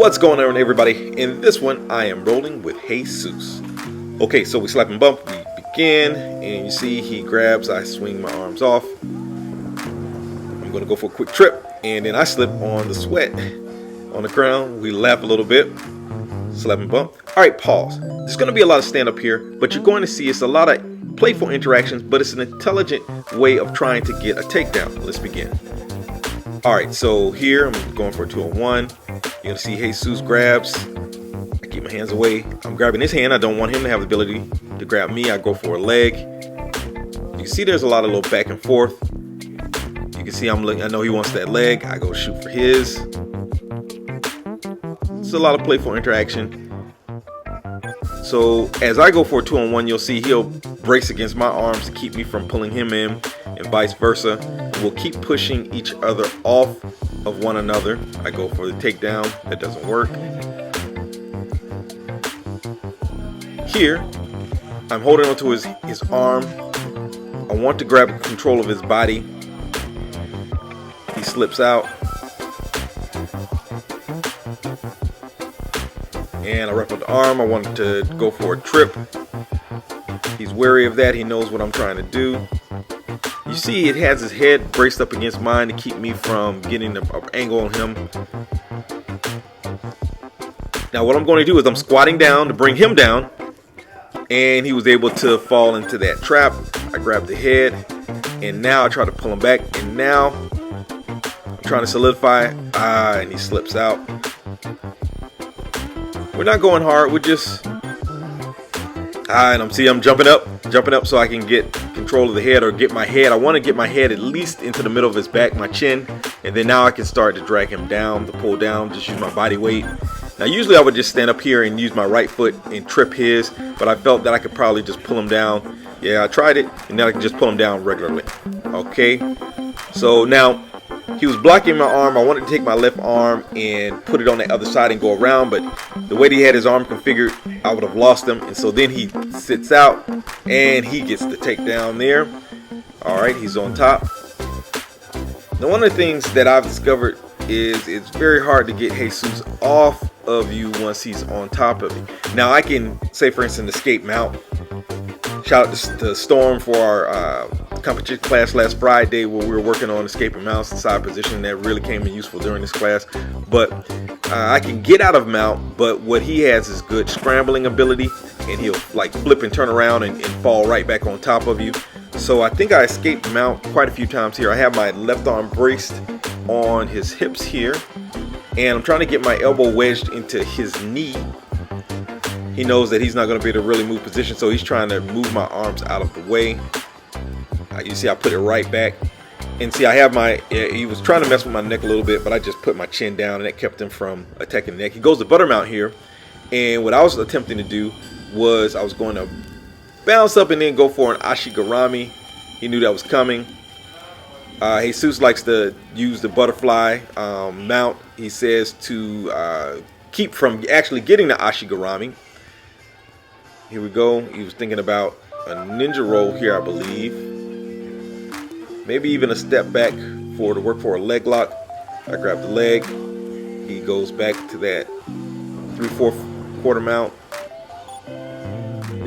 What's going on, everybody? In this one, I am rolling with Jesus. Okay, so we slap and bump, we begin, and you see he grabs, I swing my arms off. I'm going to go for a quick trip, and then I slip on the sweat on the ground. We laugh a little bit, slap and bump. All right, pause. There's going to be a lot of stand up here, but you're going to see it's a lot of playful interactions, but it's an intelligent way of trying to get a takedown. Let's begin. All right, so here I'm going for a 2-on-1. You're gonna see Jesus grabs. I keep my hands away. I'm grabbing his hand. I don't want him to have the ability to grab me. I go for a leg. You can see there's a lot of little back and forth. You can see I know he wants that leg. I go shoot for his. It's a lot of playful interaction. So as I go for a 2-on-1, you'll see he'll brace against my arms to keep me from pulling him in, and vice versa. We'll keep pushing each other off of one another. I go for the takedown. That doesn't work. Here, I'm holding onto his arm. I want to grab control of his body. He slips out. And I wrap up the arm. I want to go for a trip. He's wary of that. He knows what I'm trying to do. You see it has his head braced up against mine to keep me from getting an angle on him. Now what I'm going to do is I'm squatting down to bring him down, and he was able to fall into that trap. I grab the head, and now I try to pull him back, and now I'm trying to solidify. And he slips out. We're not going hard. We're just and I'm jumping up so I can get control of the head, or get my head. I want to get my head at least into the middle of his back, my chin, and then now I can start to drag him down, to pull down, just use my body weight. Now usually I would just stand up here and use my right foot and trip his, but I felt that I could probably just pull him down. Yeah, I tried it, and then I can just pull him down regularly. Okay, so now he was blocking my arm. I wanted to take my left arm and put it on the other side and go around, but the way he had his arm configured, I would have lost him. And so then he sits out, and he gets the takedown there. All right, he's on top. Now, one of the things that I've discovered is it's very hard to get Jesus off of you once he's on top of you. Now, I can, say for instance, escape mount. Shout out to Storm for our competition class last Friday, where we were working on escaping mounts and side position. That really came in useful during this class. But I can get out of mount, but what he has is good scrambling ability, and he'll like flip and turn around and fall right back on top of you. So I think I escaped mount quite a few times here. I have my left arm braced on his hips here, and I'm trying to get my elbow wedged into his knee. He knows that he's not going to be able to really move position, so he's trying to move my arms out of the way. You see I put it right back. And see, I have he was trying to mess with my neck a little bit, but I just put my chin down, and that kept him from attacking the neck. He goes to butter mount here, and what I was attempting to do was I was going to bounce up and then go for an ashigarami. He knew that was coming. Jesus likes to use the butterfly mount. He says to keep from actually getting the ashigarami. Here we go. He was thinking about a ninja roll here, I believe. Maybe even a step back to work for a leg lock. I grab the leg. He goes back to that 3/4 quarter mount.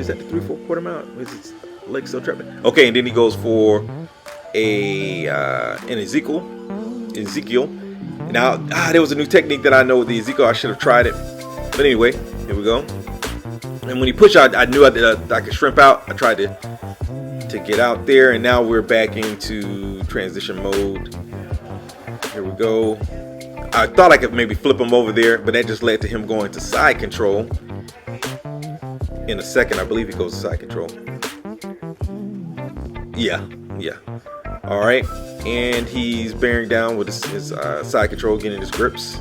Is that the 3/4 quarter mount? Is his leg still trapped? Okay, and then he goes for an Ezekiel. Now, there was a new technique that I know with the Ezekiel. I should have tried it. But anyway, here we go. And when he pushed out, I knew I could shrimp out. I tried to get out there, and now we're back into transition mode. Here we go. I thought I could maybe flip him over there, but that just led to him going to side control. In a second, I believe he goes to side control. Yeah. All right, and he's bearing down with his side control, getting his grips.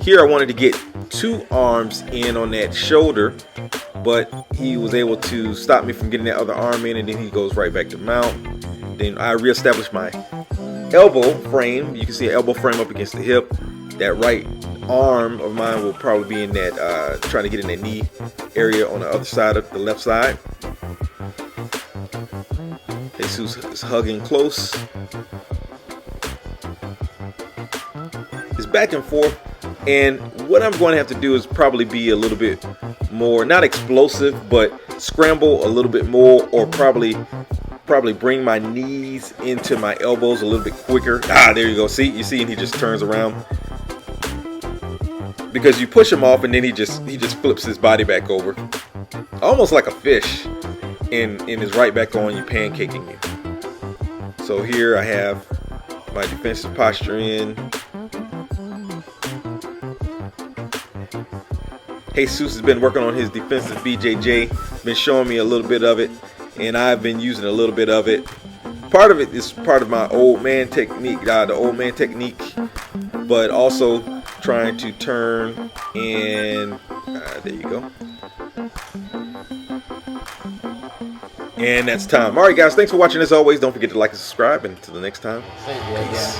Here I wanted to get 2 arms in on that shoulder, but he was able to stop me from getting that other arm in, and then he goes right back to mount. Then I reestablished my elbow frame. You can see an elbow frame up against the hip. That right arm of mine will probably be in that, trying to get in that knee area on the other side of the left side. Jesus is hugging close. it's back and forth. And what I'm going to have to do is probably be a little bit more, not explosive, but scramble a little bit more, or probably bring my knees into my elbows a little bit quicker. There you go. See, you see, and he just turns around, because you push him off and then he just flips his body back over, almost like a fish, and is right back on you, pancaking you. So here I have my defensive posture in. Jesus has been working on his defensive BJJ, been showing me a little bit of it, and I've been using a little bit of it. Part of it is part of my old man technique, but also trying to turn, and there you go. And that's time. All right, guys, thanks for watching. As always, don't forget to like and subscribe, and until the next time, peace.